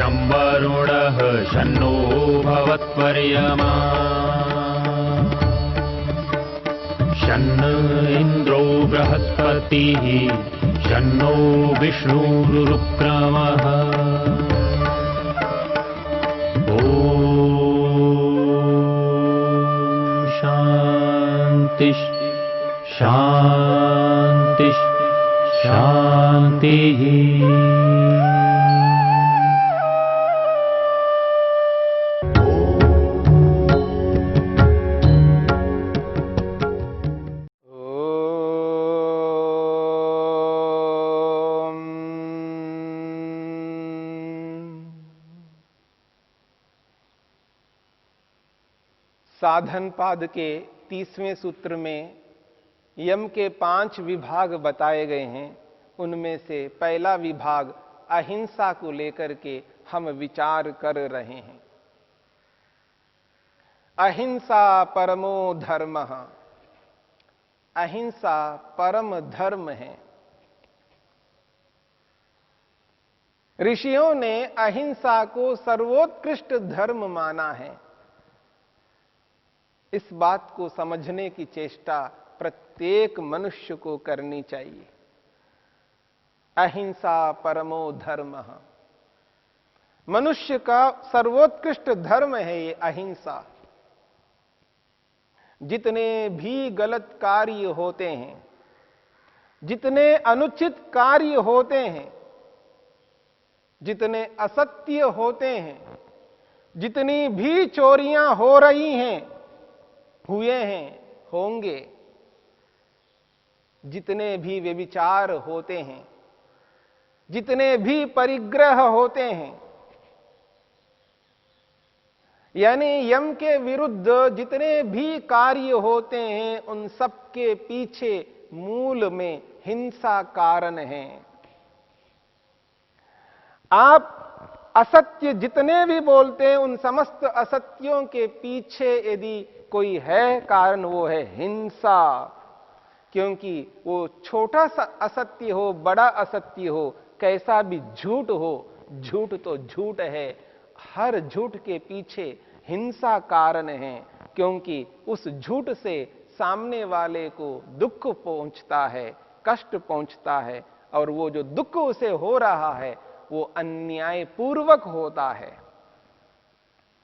शं वरुणः शन्नो भवत्वर्यमा शन्न इन्द्रो बृहस्पतिः शन्नो विष्णुरुक्रमः ॐ शान्ति शान्ति शान्तिः। साधन पाद के 30वें सूत्र में यम के 5 विभाग बताए गए हैं। उनमें से पहला विभाग अहिंसा को लेकर के हम विचार कर रहे हैं। अहिंसा परमो धर्मः, अहिंसा परम धर्म है। ऋषियों ने अहिंसा को सर्वोत्कृष्ट धर्म माना है। इस बात को समझने की चेष्टा प्रत्येक मनुष्य को करनी चाहिए। अहिंसा परमो धर्मः, मनुष्य का सर्वोत्कृष्ट धर्म है ये अहिंसा। जितने भी गलत कार्य होते हैं, जितने अनुचित कार्य होते हैं, जितने असत्य होते हैं, जितनी भी चोरियां हो रही हैं, हुए हैं, होंगे, जितने भी व्यभिचार होते हैं, जितने भी परिग्रह होते हैं, यानी यम के विरुद्ध जितने भी कार्य होते हैं, उन सब के पीछे मूल में हिंसा कारण है। आप असत्य जितने भी बोलते हैं, उन समस्त असत्यों के पीछे यदि कोई है कारण, वो है हिंसा। क्योंकि वो छोटा सा असत्य हो, बड़ा असत्य हो, कैसा भी झूठ हो, झूठ तो झूठ है। हर झूठ के पीछे हिंसा कारण है, क्योंकि उस झूठ से सामने वाले को दुख पहुंचता है, कष्ट पहुंचता है, और वो जो दुख उसे हो रहा है वो अन्यायपूर्वक होता है।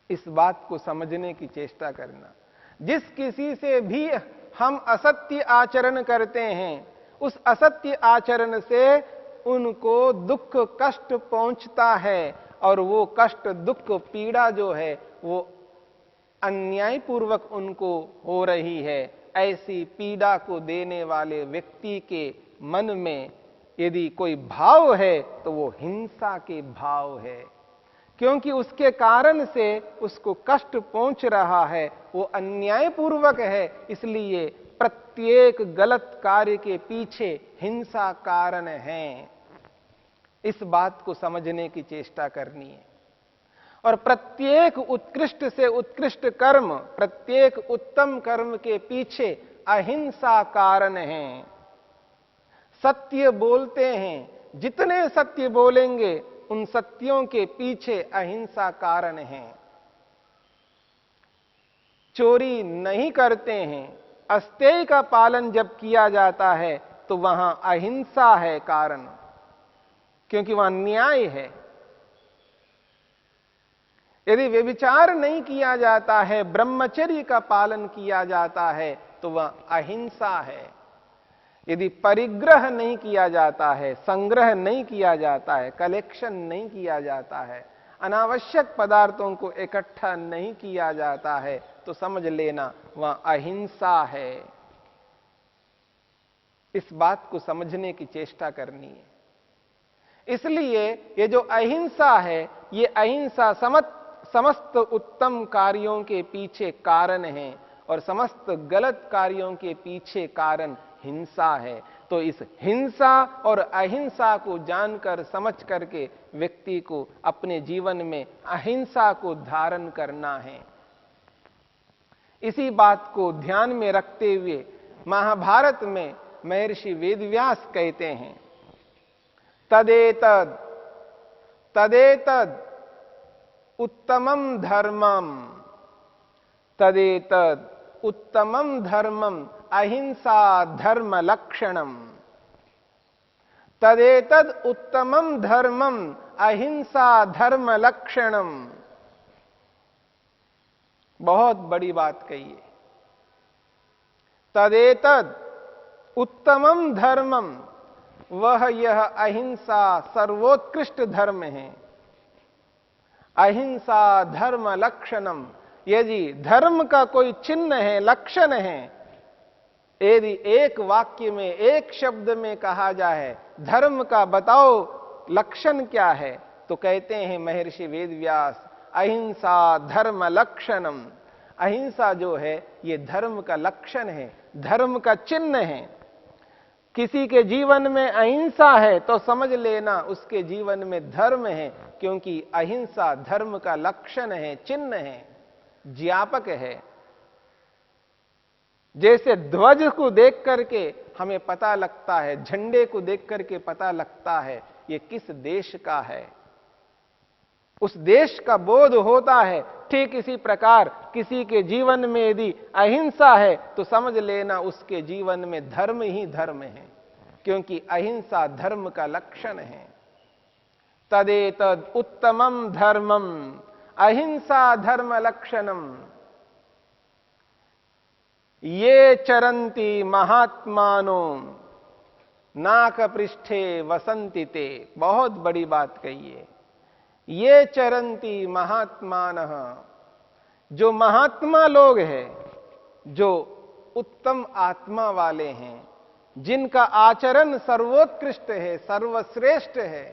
इस बात को समझने की चेष्टा करना। जिस किसी से भी हम असत्य आचरण करते हैं, उस असत्य आचरण से उनको दुख कष्ट पहुंचता है, और वो कष्ट दुख पीड़ा जो है वो अन्यायपूर्वक उनको हो रही है। ऐसी पीड़ा को देने वाले व्यक्ति के मन में यदि कोई भाव है तो वो हिंसा के भाव है, क्योंकि उसके कारण से उसको कष्ट पहुंच रहा है, वो अन्यायपूर्वक है। इसलिए प्रत्येक गलत कार्य के पीछे हिंसा कारण है। इस बात को समझने की चेष्टा करनी है। और प्रत्येक उत्कृष्ट से उत्कृष्ट कर्म, प्रत्येक उत्तम कर्म के पीछे अहिंसा कारण है। सत्य बोलते हैं, जितने सत्य बोलेंगे उन सत्यों के पीछे अहिंसा कारण है। चोरी नहीं करते हैं, अस्तेय का पालन जब किया जाता है तो वहां अहिंसा है कारण, क्योंकि वहां न्याय है। यदि व्यभिचार नहीं किया जाता है, ब्रह्मचर्य का पालन किया जाता है, तो वह अहिंसा है। यदि परिग्रह नहीं किया जाता है, संग्रह नहीं किया जाता है, कलेक्शन नहीं किया जाता है, अनावश्यक पदार्थों को इकट्ठा नहीं किया जाता है, तो समझ लेना वह अहिंसा है। इस बात को समझने की चेष्टा करनी है। इसलिए ये जो अहिंसा है, ये अहिंसा समस्त उत्तम कार्यों के पीछे कारण है, और समस्त गलत कार्यों के पीछे कारण हिंसा है। तो इस हिंसा और अहिंसा को जानकर समझ करके व्यक्ति को अपने जीवन में अहिंसा को धारण करना है। इसी बात को ध्यान में रखते हुए महाभारत में महर्षि वेदव्यास कहते हैं, तदेतद तदेतद उत्तमम धर्मम तदेतद उत्तमम धर्मम अहिंसा धर्म लक्षणम। तदेतद उत्तमम धर्मम अहिंसा धर्म लक्षणम। बहुत बड़ी बात कही है। तदेतद उत्तमम धर्मम, वह यह अहिंसा सर्वोत्कृष्ट धर्म है। अहिंसा धर्म लक्षणम, यदि धर्म का कोई चिन्ह है, लक्षण है, यदि एक वाक्य में एक शब्द में कहा जाए धर्म का बताओ लक्षण क्या है, तो कहते हैं महर्षि वेदव्यास अहिंसा धर्म लक्षणम। अहिंसा जो है ये धर्म का लक्षण है, धर्म का चिन्ह है। किसी के जीवन में अहिंसा है तो समझ लेना उसके जीवन में धर्म है, क्योंकि अहिंसा धर्म का लक्षण है, चिन्ह है, ज्ञापक है। जैसे ध्वज को देख करके हमें पता लगता है, झंडे को देख करके पता लगता है ये किस देश का है, उस देश का बोध होता है। ठीक इसी प्रकार किसी के जीवन में यदि अहिंसा है तो समझ लेना उसके जीवन में धर्म ही धर्म है, क्योंकि अहिंसा धर्म का लक्षण है। तदेतद उत्तमम धर्मम अहिंसा धर्म लक्षणम। ये चरंती महात्मानो नाक पृष्ठे वसंति ते। बहुत बड़ी बात कही है। ये चरंती महात्मानः, जो महात्मा लोग हैं, जो उत्तम आत्मा वाले हैं, जिनका आचरण सर्वोत्कृष्ट है, सर्वश्रेष्ठ है,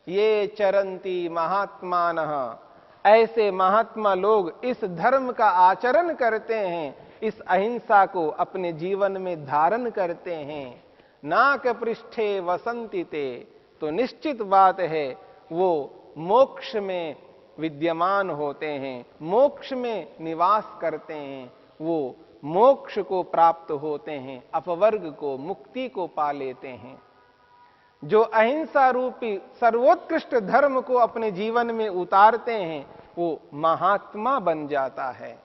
ये चरंती महात्मानः, ऐसे महात्मा लोग इस धर्म का आचरण करते हैं, इस अहिंसा को अपने जीवन में धारण करते हैं। नाक पृष्ठे वसंति ते, तो निश्चित बात है वो मोक्ष में विद्यमान होते हैं, मोक्ष में निवास करते हैं, वो मोक्ष को प्राप्त होते हैं, अपवर्ग को, मुक्ति को पा लेते हैं। जो अहिंसा रूपी सर्वोत्कृष्ट धर्म को अपने जीवन में उतारते हैं वो महात्मा बन जाता है,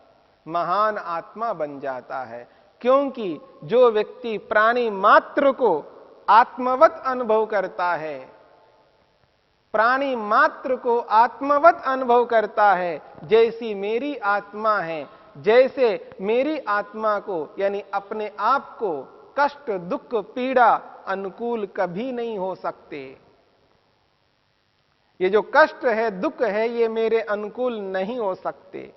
महान आत्मा बन जाता है। क्योंकि जो व्यक्ति प्राणी मात्र को आत्मवत अनुभव करता है, प्राणी मात्र को आत्मवत अनुभव करता है, जैसी मेरी आत्मा है, जैसे मेरी आत्मा को यानी अपने आप को कष्ट दुख पीड़ा अनुकूल कभी नहीं हो सकते। ये जो कष्ट है दुख है ये मेरे अनुकूल नहीं हो सकते।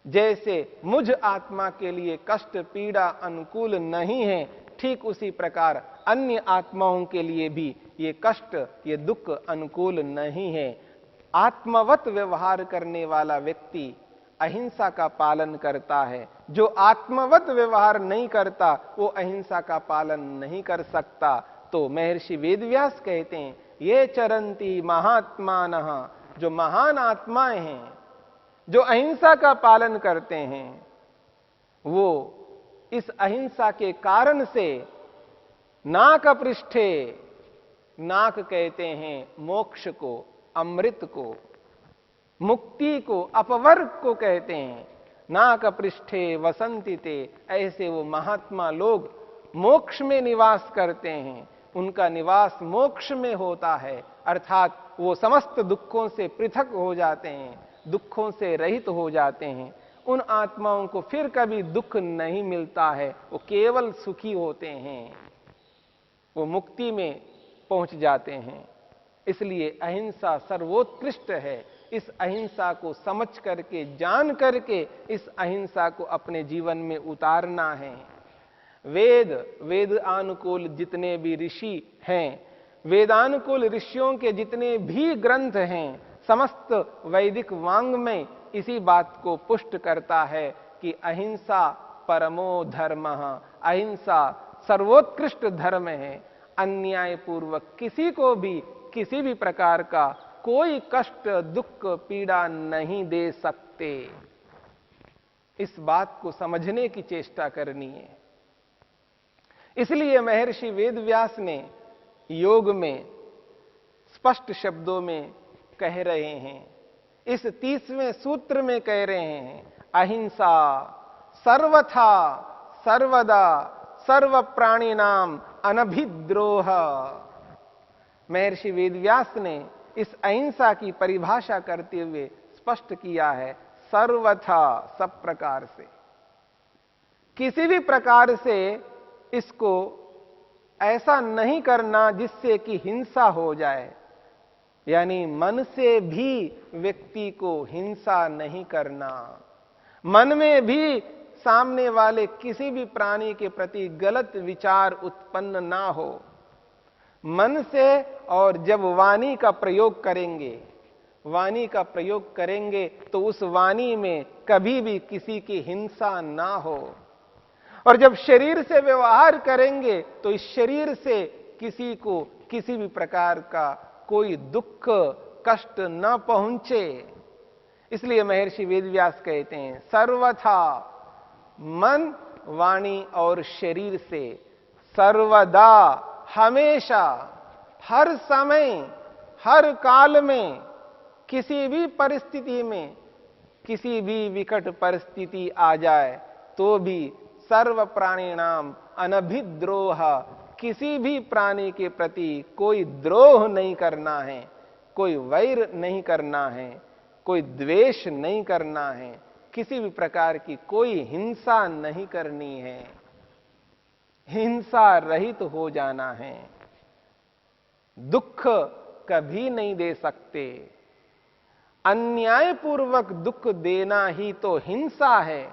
जैसे मुझ आत्मा के लिए कष्ट पीड़ा अनुकूल नहीं है, ठीक उसी प्रकार अन्य आत्माओं के लिए भी ये कष्ट ये दुख अनुकूल नहीं है। आत्मवत व्यवहार करने वाला व्यक्ति अहिंसा का पालन करता है। जो आत्मवत व्यवहार नहीं करता वो अहिंसा का पालन नहीं कर सकता। तो महर्षि वेदव्यास कहते हैं ये चरंती महात्मानः, जो महान आत्माएं हैं, जो अहिंसा का पालन करते हैं, वो इस अहिंसा के कारण से नाक पृष्ठे, नाक कहते हैं मोक्ष को, अमृत को, मुक्ति को, अपवर्ग को कहते हैं। नाक पृष्ठे वसंति ते, ऐसे वो महात्मा लोग मोक्ष में निवास करते हैं। उनका निवास मोक्ष में होता है, अर्थात वो समस्त दुखों से पृथक हो जाते हैं, दुखों से रहित हो जाते हैं। उन आत्माओं को फिर कभी दुख नहीं मिलता है, वो केवल सुखी होते हैं, वो मुक्ति में पहुंच जाते हैं। इसलिए अहिंसा सर्वोत्कृष्ट है। इस अहिंसा को समझ करके, जान करके इस अहिंसा को अपने जीवन में उतारना है। वेद अनुकूल जितने भी ऋषि हैं, वेदानुकूल ऋषियों के जितने भी ग्रंथ हैं, समस्त वैदिक वाङ्मय इसी बात को पुष्ट करता है कि अहिंसा परमो धर्मः, अहिंसा सर्वोत्कृष्ट धर्म है। अन्यायपूर्वक किसी को भी किसी भी प्रकार का कोई कष्ट दुख पीड़ा नहीं दे सकते। इस बात को समझने की चेष्टा करनी है। इसलिए महर्षि वेदव्यास ने योग में स्पष्ट शब्दों में कह रहे हैं इस 30वें सूत्र में कह रहे हैं अहिंसा सर्वथा सर्वदा सर्व प्राणी नाम अनभिद्रोह। महर्षि वेदव्यास ने इस अहिंसा की परिभाषा करते हुए स्पष्ट किया है, सर्वथा, सब प्रकार से, किसी भी प्रकार से इसको ऐसा नहीं करना जिससे कि हिंसा हो जाए, यानी मन से भी व्यक्ति को हिंसा नहीं करना, मन में भी सामने वाले किसी भी प्राणी के प्रति गलत विचार उत्पन्न ना हो। मन से, और जब वाणी का प्रयोग करेंगे, वाणी का प्रयोग करेंगे तो उस वाणी में कभी भी किसी की हिंसा ना हो। और जब शरीर से व्यवहार करेंगे तो इस शरीर से किसी को किसी भी प्रकार का कोई दुख कष्ट न पहुंचे। इसलिए महर्षि वेदव्यास कहते हैं सर्वथा, मन वाणी और शरीर से, सर्वदा, हमेशा, हर समय, हर काल में, किसी भी परिस्थिति में, किसी भी विकट परिस्थिति आ जाए तो भी सर्व प्राणिनाम अनभिद्रोह, किसी भी प्राणी के प्रति कोई द्रोह नहीं करना है, कोई वैर नहीं करना है, कोई द्वेष नहीं करना है, किसी भी प्रकार की कोई हिंसा नहीं करनी है, हिंसा रहित हो जाना है, दुख कभी नहीं दे सकते। अन्यायपूर्वक दुख देना ही तो हिंसा है।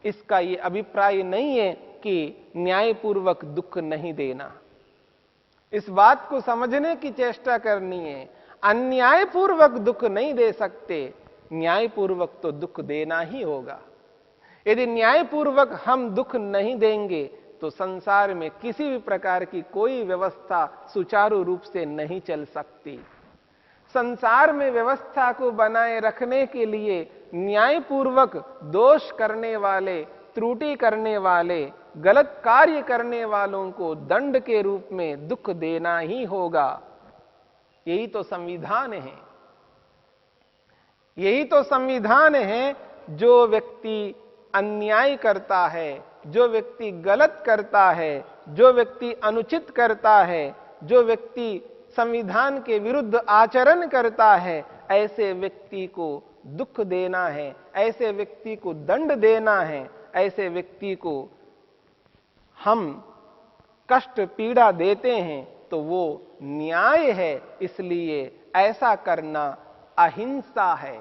इसका ये अभिप्राय नहीं है कि न्यायपूर्वक दुख नहीं देना। इस बात को समझने की चेष्टा करनी है। अन्यायपूर्वक दुख नहीं दे सकते, न्यायपूर्वक तो दुख देना ही होगा। यदि न्यायपूर्वक हम दुख नहीं देंगे तो संसार में किसी भी प्रकार की कोई व्यवस्था सुचारू रूप से नहीं चल सकती। संसार में व्यवस्था को बनाए रखने के लिए न्यायपूर्वक दोष करने वाले, त्रुटि करने वाले, गलत कार्य करने वालों को दंड के रूप में दुख देना ही होगा। यही तो संविधान है। यही तो संविधान है। जो व्यक्ति अन्याय करता है, जो व्यक्ति गलत करता है, जो व्यक्ति अनुचित करता है, जो व्यक्ति संविधान के विरुद्ध आचरण करता है, ऐसे व्यक्ति को दुख देना है, ऐसे व्यक्ति को दंड देना है, ऐसे व्यक्ति को हम कष्ट पीड़ा देते हैं तो वो न्याय है। इसलिए ऐसा करना अहिंसा है।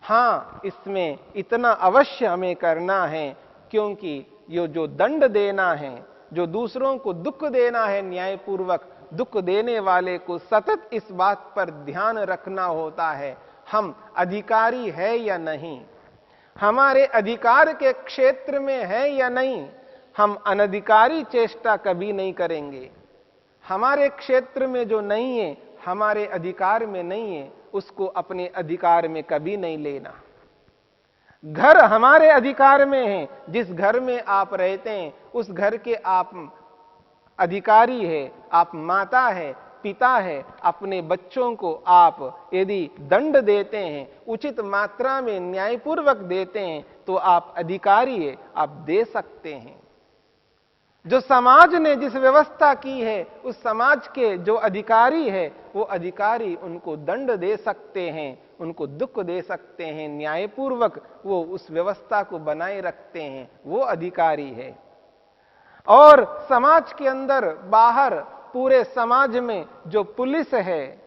हां, इसमें इतना अवश्य हमें करना है क्योंकि ये जो दंड देना है, जो दूसरों को दुख देना है न्यायपूर्वक, दुख देने वाले को सतत इस बात पर ध्यान रखना होता है, हम अधिकारी है या नहीं, हमारे अधिकार के क्षेत्र में है या नहीं। हम अनधिकारी चेष्टा कभी नहीं करेंगे। हमारे क्षेत्र में जो नहीं है, हमारे अधिकार में नहीं है, उसको अपने अधिकार में कभी नहीं लेना। घर हमारे अधिकार में है, जिस घर में आप रहते हैं उस घर के आप अधिकारी है, आप माता है, पिता है। अपने बच्चों को आप यदि दंड देते हैं, उचित मात्रा में न्यायपूर्वक देते हैं तो आप अधिकारी है, आप दे सकते हैं। जो समाज ने जिस व्यवस्था की है, उस समाज के जो अधिकारी है, वो अधिकारी उनको दंड दे सकते हैं, उनको दुख दे सकते हैं, न्यायपूर्वक वो उस व्यवस्था को बनाए रखते हैं, वो अधिकारी है। और समाज के अंदर बाहर पूरे समाज में जो पुलिस है,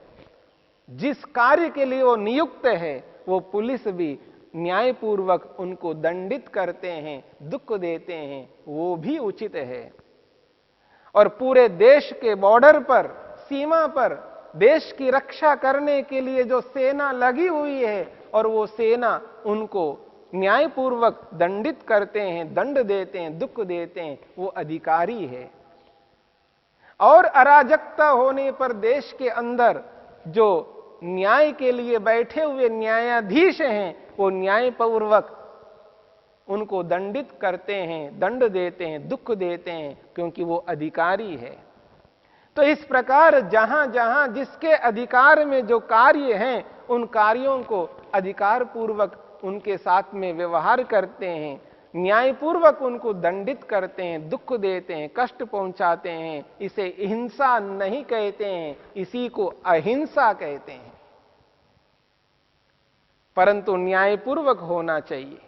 जिस कार्य के लिए वो नियुक्त है, वो पुलिस भी न्यायपूर्वक उनको दंडित करते हैं, दुख देते हैं, वो भी उचित है। और पूरे देश के बॉर्डर पर, सीमा पर देश की रक्षा करने के लिए जो सेना लगी हुई है और वो सेना उनको न्यायपूर्वक दंडित करते हैं, दंड देते हैं, दुख देते हैं, वो अधिकारी है। और अराजकता होने पर देश के अंदर जो न्याय के लिए बैठे हुए न्यायाधीश हैं, वो न्यायपूर्वक उनको दंडित करते हैं, दंड देते हैं, दुख देते हैं, क्योंकि वो अधिकारी है। तो इस प्रकार जहां जहां जिसके अधिकार में जो कार्य हैं, उन कार्यों को अधिकार पूर्वक उनके साथ में व्यवहार करते हैं, न्यायपूर्वक उनको दंडित करते हैं, दुख देते हैं, कष्ट पहुंचाते हैं। इसे हिंसा नहीं कहते हैं, इसी को अहिंसा कहते हैं। परंतु न्यायपूर्वक होना चाहिए।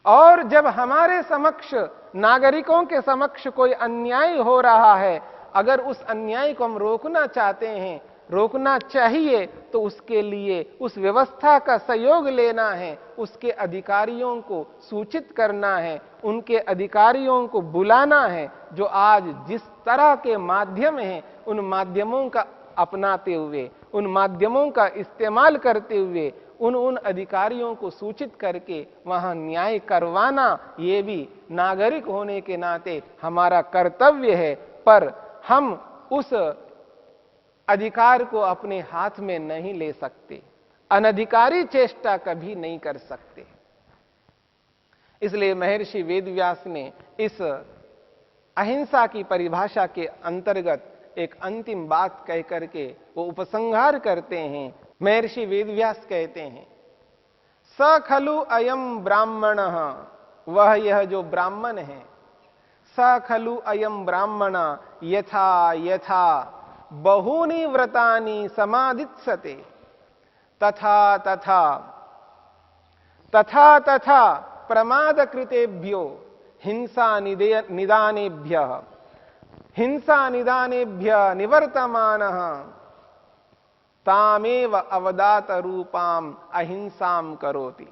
और जब हमारे समक्ष, नागरिकों के समक्ष कोई अन्याय हो रहा है, अगर उस अन्याय को हम रोकना चाहते हैं, रोकना चाहिए, तो उसके लिए उस व्यवस्था का सहयोग लेना है, उसके अधिकारियों को सूचित करना है, उनके अधिकारियों को बुलाना है। जो आज जिस तरह के माध्यम हैं, उन माध्यमों का अपनाते हुए, उन माध्यमों का इस्तेमाल करते हुए उन अधिकारियों को सूचित करके वहां न्याय करवाना, ये भी नागरिक होने के नाते हमारा कर्तव्य है। पर हम उस अधिकार को अपने हाथ में नहीं ले सकते, अनधिकारी चेष्टा कभी नहीं कर सकते। इसलिए महर्षि वेदव्यास ने इस अहिंसा की परिभाषा के अंतर्गत एक अंतिम बात कह करके वो उपसंहार करते हैं। महर्षि वेदव्यास कहते हैं, स खलु अयम ब्राह्मण, वह यह जो ब्राह्मण है, स खलु अयम ब्राह्मण यथा यथा बहूनि व्रतानि समादित्सते तथा तथा तथा तथा प्रमादकृतेभ्यो हिंसा निदानेभ्य निवर्तमानः तामेव अवदात रूपाम अहिंसाम करोति।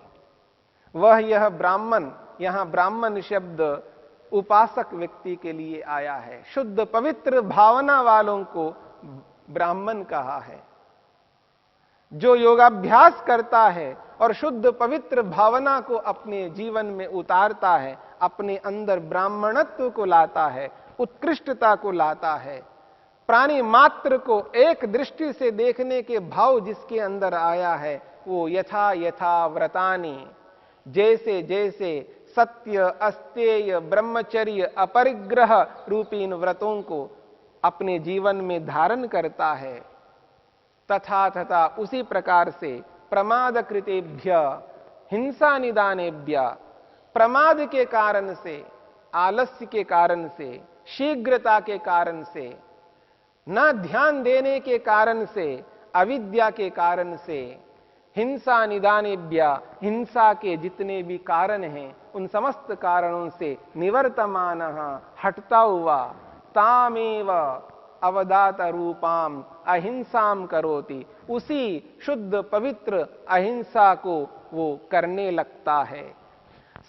वह यह ब्राह्मण, यहां ब्राह्मण शब्द उपासक व्यक्ति के लिए आया है। शुद्ध पवित्र भावना वालों को ब्राह्मण कहा है। जो योगाभ्यास करता है और शुद्ध पवित्र भावना को अपने जीवन में उतारता है, अपने अंदर ब्राह्मणत्व को लाता है, उत्कृष्टता को लाता है, प्राणी मात्र को एक दृष्टि से देखने के भाव जिसके अंदर आया है, वो यथा यथा व्रतानि, जैसे जैसे सत्य, अस्तेय, ब्रह्मचर्य, अपरिग्रह रूपी इन व्रतों को अपने जीवन में धारण करता है, तथा तथा उसी प्रकार से प्रमाद कृतेभ्य हिंसा निदानेभ्य, प्रमाद के कारण से, आलस्य के कारण से, शीघ्रता के कारण से, न ध्यान देने के कारण से, अविद्या के कारण से, हिंसा निदानेभ्य, हिंसा के जितने भी कारण हैं, उन समस्त कारणों से निवर्तमानः, हटता हुआ, तामेव अवदात रूपाम अहिंसाम करोति, उसी शुद्ध पवित्र अहिंसा को वो करने लगता है।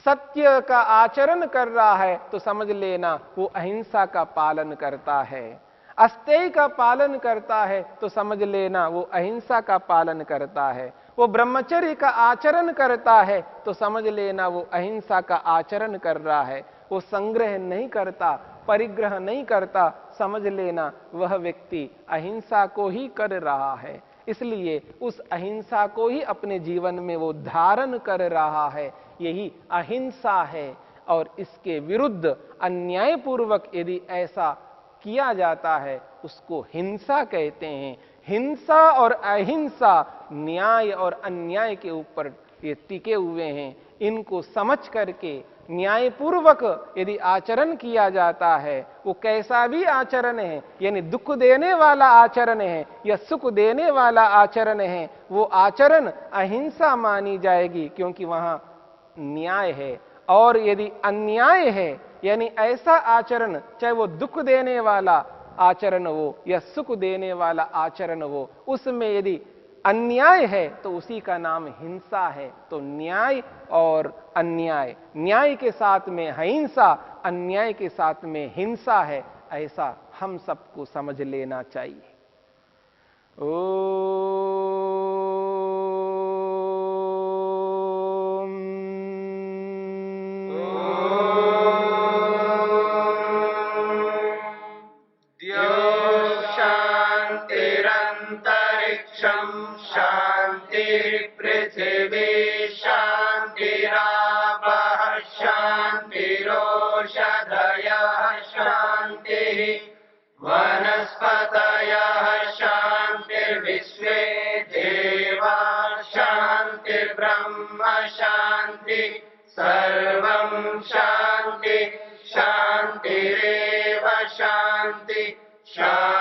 सत्य का आचरण कर रहा है तो समझ लेना वो अहिंसा का पालन करता है। अस्तेय का पालन करता है तो समझ लेना वो अहिंसा का पालन करता है। वो ब्रह्मचर्य का आचरण करता है तो समझ लेना वो अहिंसा का आचरण कर रहा है। वो संग्रह नहीं करता, परिग्रह नहीं करता, समझ लेना वह व्यक्ति अहिंसा को ही कर रहा है। इसलिए उस अहिंसा को ही अपने जीवन में वो धारण कर रहा है, यही अहिंसा है। और इसके विरुद्ध अन्यायपूर्वक यदि ऐसा किया जाता है उसको हिंसा कहते हैं। हिंसा और अहिंसा न्याय और अन्याय के ऊपर ये टिके हुए हैं। इनको समझ करके न्यायपूर्वक यदि आचरण किया जाता है, वो कैसा भी आचरण है, यानी दुख देने वाला आचरण है या सुख देने वाला आचरण है, वो आचरण अहिंसा मानी जाएगी, क्योंकि वहां न्याय है। और यदि अन्याय है, यानी ऐसा आचरण, चाहे वो दुख देने वाला आचरण हो या सुख देने वाला आचरण हो, उसमें यदि अन्याय है तो उसी का नाम हिंसा है। तो न्याय और अन्याय, न्याय के साथ में अहिंसा, अन्याय के साथ में हिंसा है, ऐसा हम सबको समझ लेना चाहिए। पृथिवी शान्तिरापः शान्तिरोषधयः शान्तिः वनस्पतयः शान्तिर्विश्वे देवा शान्तिर्ब्रह्म शान्ति सर्वं शान्ति शान्तिरेव शान्ति शान्ति